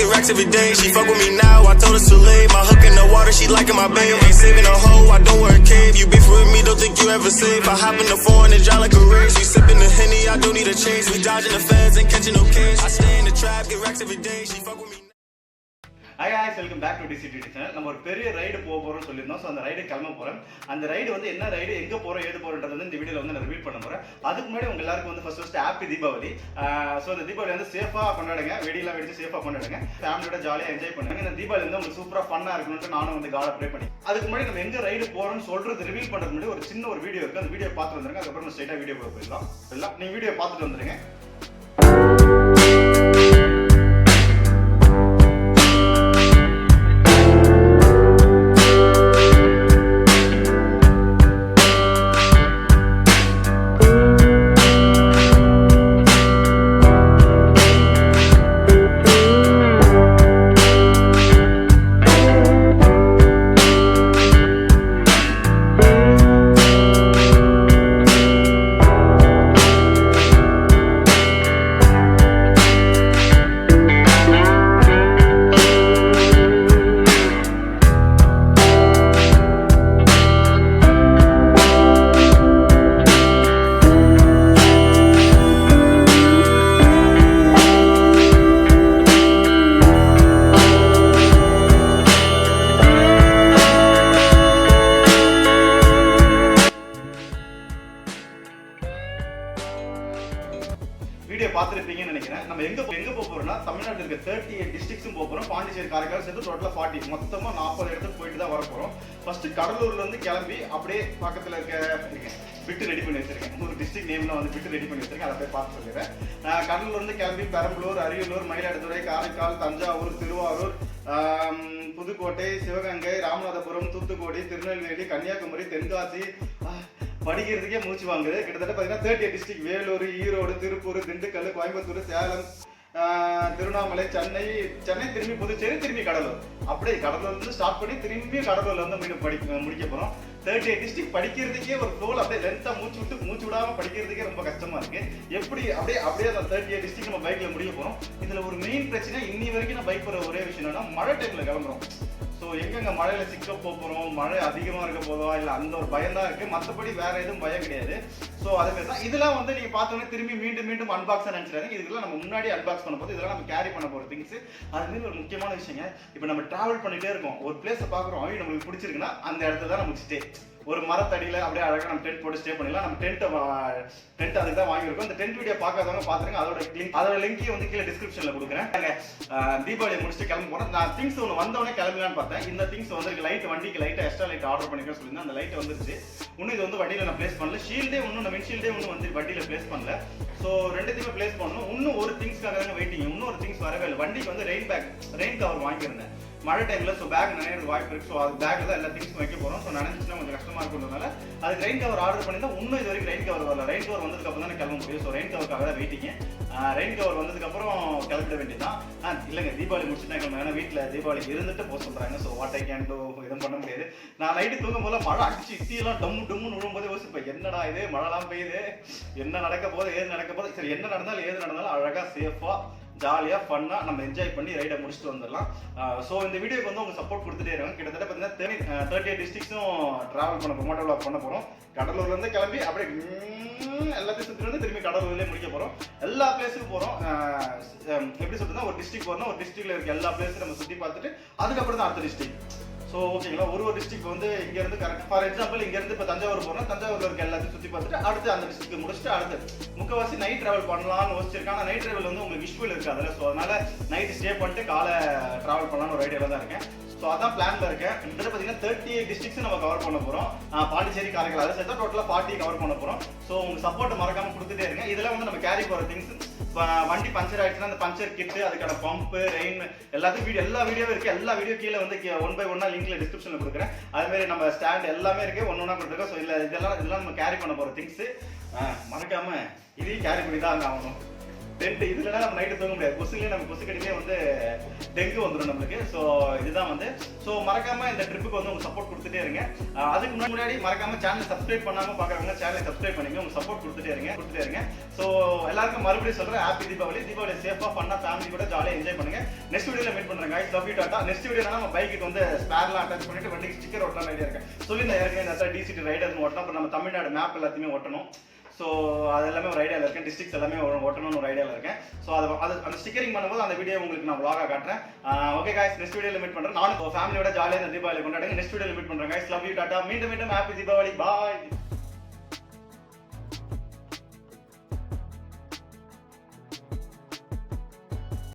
get racks every day. She fuck with me now, I told her to leave. My hook in the water, she liking my babe. Ain't saving a hoe, I don't wear a cave. You beef with me, don't think you ever safe. I hop in the foreign and dry like a race. You sipping the Henny, I don't need a chase. We dodging the feds and catching no case. I stay in the trap, get racks every day. She fuck with me. Hi guys, welcome back to dctrider channel. நம்ம ஒரு பெரிய ride போறோம்னு சொல்லிருந்தோம். So அந்த ride கிளம்ப போறோம். அந்த ride வந்து என்ன ரைடு, எங்க போறோம், ஏது போறோம்ன்றது வந்து இந்த வீடியோல வந்து நான் ரிவீல் பண்ண போறேன். அதுக்கு முன்னாடி உங்க எல்லாருக்கும் வந்து ஃபர்ஸ்ட் ஹாப்பி தீபாவளி. சோ இந்த தீபாவளி வந்து சேஃபா கொண்டாடுங்க. வெடிலாம் வெடிச்சு சேஃபா கொண்டாடுங்க. ஃபேமிலியோட ஜாலியா என்ஜாய் பண்ணுங்க. இந்த தீபாவளி வந்து உங்களுக்கு சூப்பரா ஃபன்னா இருக்கணும்னு நானும் வந்து காட் ப்ரே பண்ணி. அதுக்கு முன்னாடி நம்ம எங்க ரைடு போறோம்னு சொல்றது ரிவீல் பண்றதுக்கு முன்னாடி ஒரு சின்ன ஒரு வீடியோ இருக்கு. அந்த வீடியோ பார்த்து வந்துருங்க. அதுக்கு அப்புறம் ஸ்ட்ரைட்டா வீடியோ போயிடலாம். எல்லாம் நீங்க வீடியோ பார்த்துட்டு வந்துருங்க. வீடியோ பார்த்துருப்பீங்கன்னு நினைக்கிறேன். நம்ம எங்க போறோம்னா தமிழ்நாட்டில் இருக்க 38 டிஸ்ட்ரிக்ட்ஸும் போறோம். பாண்டிச்சேரி காரைக்கால் சேர்த்து டோட்டலா 40, மொத்தமா 40 இடத்துக்கு போயிட்டு தான் வர போறோம். ஃபர்ஸ்ட் கடலூர்ல இருந்து கிளம்பி அப்படியே பக்கத்துல இருக்க பிட்டு ரெடி பண்ணி வச்சிருக்கேன். ஒரு டிஸ்ட்ரிக்ட் நேம்ல வந்து பிட்டு ரெடி பண்ணி வச்சிருக்கேன். அதை போய் பார்த்து சொல்லிடுறேன். கடலூர்ல இருந்து கிளம்பி பெரம்பலூர், அரியலூர், மயிலாடுதுறை, காரைக்கால், தஞ்சாவூர், திருவாரூர், புதுக்கோட்டை, சிவகங்கை, ராமநாதபுரம், தூத்துக்குடி, திருநெல்வேலி, கன்னியாகுமரி, தென்காசி, படிக்கிறதுக்கே மூச்சு வாங்குது. கிட்டத்தட்ட பார்த்தீங்கன்னா 38 டிஸ்ட்ரிக்ட். வேலூர், ஈரோடு, திருப்பூர், திண்டுக்கல், கோயம்புத்தூர், சேலம், திருவண்ணாமலை, சென்னை, திரும்பி புதுச்சேரி, திரும்பி கடலூர். அப்படியே கடலூர்ல இருந்து ஸ்டார்ட் பண்ணி திரும்பி கடலூர்ல வந்து முடிக்க போறோம். 38 டிஸ்ட்ரிக்ட் படிக்கிறதுக்கே ஒரு ஃப்ளோல அப்படியே லென்த்தா மூச்சு விடாம படிக்கிறதுக்கே ரொம்ப கஷ்டமா இருக்கு. எப்படி அப்படியே அந்த 38 டிஸ்ட்ரிக்ட் நம்ம பைக்ல முடிய போறோம். இதுல ஒரு மெயின் பிரச்சனை, இன்னி வரைக்கும் நான் பைக் போற ஒரே விஷயம் என்னன்னா மழை டைம்ல கிளம்புறோம். ஸோ எங்கெங்க மழையில சிக்க போறோம், மழை அதிகமா இருக்க போதோ இல்லை அந்த ஒரு பயம் தான் இருக்கு. மற்றபடி வேற எதுவும் பயம் கிடையாது. ஸோ அதுமாதிரி தான் இதெல்லாம் வந்து நீங்க பார்த்தோன்னே திரும்பி மீண்டும் அன்பாக்ஸ் நினைச்சிடாங்க. இதுக்கெல்லாம் நம்ம முன்னாடி அன்பாக்ஸ் பண்ண போது இதெல்லாம் நம்ம கேரி பண்ண போற திங்ஸ். அதுமாதிரி ஒரு முக்கியமான விஷயங்க, இப்போ நம்ம டிராவல் பண்ணிட்டே இருக்கோம், ஒரு பிளேஸை பார்க்குறோம், அவங்க நம்மளுக்கு பிடிச்சிருக்குன்னா அந்த இடத்துல தான் நம்ம ஸ்டே. ஒரு மரத்தடியில அப்படியே அழகாக நம்ம டென்ட் போட்டு ஸ்டே பண்ணிடலாம். நம்ம டென்ட் அதுக்கு தான் வாங்கியிருக்கோம். இந்த டென்ட் வீடியோ பார்க்காதவங்க பார்த்துருங்க. அதோட லிங்கையும் வந்து கீழே டிஸ்கிரிப்ஷன்ல கொடுக்குறேன். தீபாவளி முடிச்சுட்டு கிளம்ப போறோம். நான் திங்ஸ் ஒன்று வந்தவொடனே கிளம்பலான்னு பார்த்தேன். இந்த திங்ஸ் வந்து லைட், வண்டிக்கு லைட்டை எக்ஸ்ட்ரா லைட் ஆர்டர் பண்ணிக்க சொல்லியிருந்தேன். அந்த லைட் வந்துருச்சு. இன்னும் இது வந்து வண்டியில நான் பிளேஸ் பண்ணல. ஷீல்டே இன்னும் நம்ம ஷீல்டே ஒன்றும் வந்து வண்டியில பிளேஸ் பண்ணல. ஸோ ரெண்டுத்தையுமே பிளேஸ் பண்ணணும். இன்னும் ஒரு திங்ஸ்க்காக தாங்க வெயிட்டிங். இன்னும் ஒரு திங்ஸ் வரவே இல்லை. வண்டிக்கு வந்து ரெயின் கவர் வாங்கியிருந்தேன் மழை டைம்ல. ஸோ பேக் நினைவு வாய்ப்பு இருக்கு. ஸோ அது பேக்ல தான் எல்லா திங்ஸும் வைக்க போறோம். ஸோ நினைச்சுன்னா கொஞ்சம் கஷ்டமா இருக்கிறதுனால அதுக்கு ரெயின் கவர் ஆர்டர் பண்ணியிருந்தா இன்னும் இது வரைக்கும் ரெயின் கவர் வரல. ரெயின் கவர் வந்ததுக்கு அப்புறம் தான் கிளம்ப முடியும். ஸோ ரெயின் கவருக்காக தான் வெயிட்டிங்க. ரெயின் கவர் வந்ததுக்கு அப்புறம் கிளம்பிட வேண்டியதான். இல்லைங்க, தீபாவளி முடிச்சுட்டு கிளம்ப. ஏன்னா வீட்டில் தீபாவளி இருந்துட்டு போக சொல்றாங்க. So what I can do, எதுவும் பண்ண முடியாது. நான் நைட்டு தூங்கும் போது மழை அடிச்சு இத்தியெல்லாம் டம்முன்னு விழும்போது யோசிப்பேன், என்னடா இது மழைலாம் பெய்யுது, என்ன நடக்க போகுது, ஏது நடக்க போகுது. சரி, என்ன நடந்தாலும் ஏது நடந்தாலும் அழகா சேஃபா ஜாலியா ஃபன்னா நம்ம என்ஜாய் பண்ணி ரைடை முடிச்சுட்டு வந்துடலாம். ஸோ இந்த வீடியோக்கு வந்து உங்க சப்போர்ட் கொடுத்துட்டே இருக்காங்க. கிட்டத்தட்ட பார்த்தீங்கன்னா 38 டிஸ்ட்ரிக்ஸும் டிராவல் பண்ண போறோம், MotoVlog பண்ண போறோம். கடலூர்ல இருந்து கிளம்பி அப்படியே எல்லாத்தையும் சுற்றி வந்து திரும்பி கடலூர்லேயே முடிக்க போறோம். எல்லா பிளேஸுக்கும் போறோம். எப்படி சொல்றதுன்னா, ஒரு டிஸ்ட்ரிக்ட் போறோம், ஒரு டிஸ்ட்ரிக்ட்ல இருக்க எல்லா பிளேஸும் நம்ம சுற்றி பார்த்துட்டு அதுக்கப்புறம் தான் அடுத்த டிஸ்ட்ரிக்ட். ஸோ ஓகேங்களா, ஒரு டிஸ்ட்ரிக்ட் வந்து இங்க இருந்து கரெக்ட். ஃபார் எக்ஸாம்பிள் இங்க இருந்து இப்போ தஞ்சாவூர் போறோம், தஞ்சாவூர்ல இருக்க எல்லாத்தையும் சுற்றி பார்த்துட்டு அடுத்து அந்த டிஸ்ட்ரிக்ட் முடிச்சுட்டு அடுத்து முக்கவாசி நைட் டிராவல் பண்ணலாம்னு யோசிச்சிருக்கேன். ஆனால் நைட் டிராவல் வந்து உங்களுக்கு விஷுவல் இருக்காதுல்ல. ஸோ அதனால நைட் ஸ்டே பண்ணிட்டு காலை டிராவல் பண்ணலாம்னு ஒரு ஐடியாவில் தான் இருக்கேன். ஸோ அதான் பிளான்ல இருக்கேன். கிட்டத்தட்ட பார்த்தீங்கன்னா 38 டிஸ்ட்ரிக்ஸ் நம்ம கவர் பண்ண போறோம். பாண்டிச்சேரி, காரைக்கால் அதை சேர்த்தா டோட்டலாக 40 கவர் பண்ண போறோம். ஸோ உங்க சப்போர்ட் மறக்காம கொடுத்துட்டே இருங்க. இதெல்லாம் வந்து நம்ம கேரி போற திங்ஸ். வண்டி பஞ்சர் ஆயிடுச்சுன்னா அந்த பஞ்சர் கிட்டு, அதுக்கான பம்பு, ரெயின் எல்லாத்தையும் எல்லா வீடியோவும் இருக்கு. எல்லா வீடியோ கீழே வந்து 1 by 1 லிங்க்ல டிஸ்கிரிப்ஷன்ல கொடுக்குறேன். அது மாதிரி நம்ம ஸ்டாண்ட் எல்லாமே இருக்கு, ஒன்னொன்னா கொடுத்துருக்கோம். ஸோ இதெல்லாம் நம்ம கேரி பண்ண போற திங்ஸ். மறக்காம இதையும் கேரி பண்ணி தான் ஆகணும். டென்ட் இதுலனா நம்ம நைட்டு தூங்க முடியாது. கொசுலயே நம்ம கொசு கடியிலே வந்து டெங்கு வந்துடும் நம்மளுக்கு. ஸோ இதுதான் வந்து ஸோ மறக்காம இந்த ட்ரிப்புக்கு வந்து உங்க சப்போர்ட் கொடுத்துட்டே இருங்க. அதுக்கு முன்னாடி மறக்காம சேனல் சப்ஸ்கிரைப் பண்ணாம பாக்குறவங்க சேனலை சப்ஸ்கிரைப் பண்ணிங்க, உங்க சப்போர்ட் கொடுத்துட்டே இருங்க. ஸோ எல்லாருக்கும் மறுபடியும் சொல்றேன் ஹாப்பி தீபாவளி சேஃபா பண்ணா ஃபேமிலி கூட ஜாலியா என்ஜாய் பண்ணுங்க. நெக்ஸ்ட் வீடியோல மீட் பண்றேன் guys, love you Tata. Next வீடியோல நம்ம பைக்கு வந்து ஸ்பேர்லாம் அட்டாச் பண்ணிட்டு வண்டிக்கு ஸ்டிக்கர் ஒட்டலாம் ஐடியா இருக்கேன். சொல்லிருந்தேன் ஏற்கனவே இந்த டிசிடி ரைடர்னு ஒட்டணும். அப்புறம் நம்ம தமிழ்நாடு மேப் எல்லாத்தையுமே ஒட்டணும். ஸோ அது எல்லாமே ஒரு ஐடியாவில் இருக்கேன். டிஸ்ட்ரிக்ஸ் எல்லாமே ஒட்டணும்னு ஒரு ஐடியாவில் இருக்கேன். ஸோ அது அந்த ஸ்டிக்கரிங் பண்ணும்போது அந்த வீடியோ உங்களுக்கு நான் vlog-ஆ காட்டுறேன். ஓகே guys, நெக்ஸ்ட் வீடியோல மீட் பண்றேன். நானும் ஃபேமிலியோட ஜாலியாக இந்த தீபாவளி கொண்டாடுங்க. நெக்ஸ்ட் வீடியோல மீட் பண்றேன் guys, love you டாடா. மீண்டும் ஹாப்பி தீபாவளி, பாய்.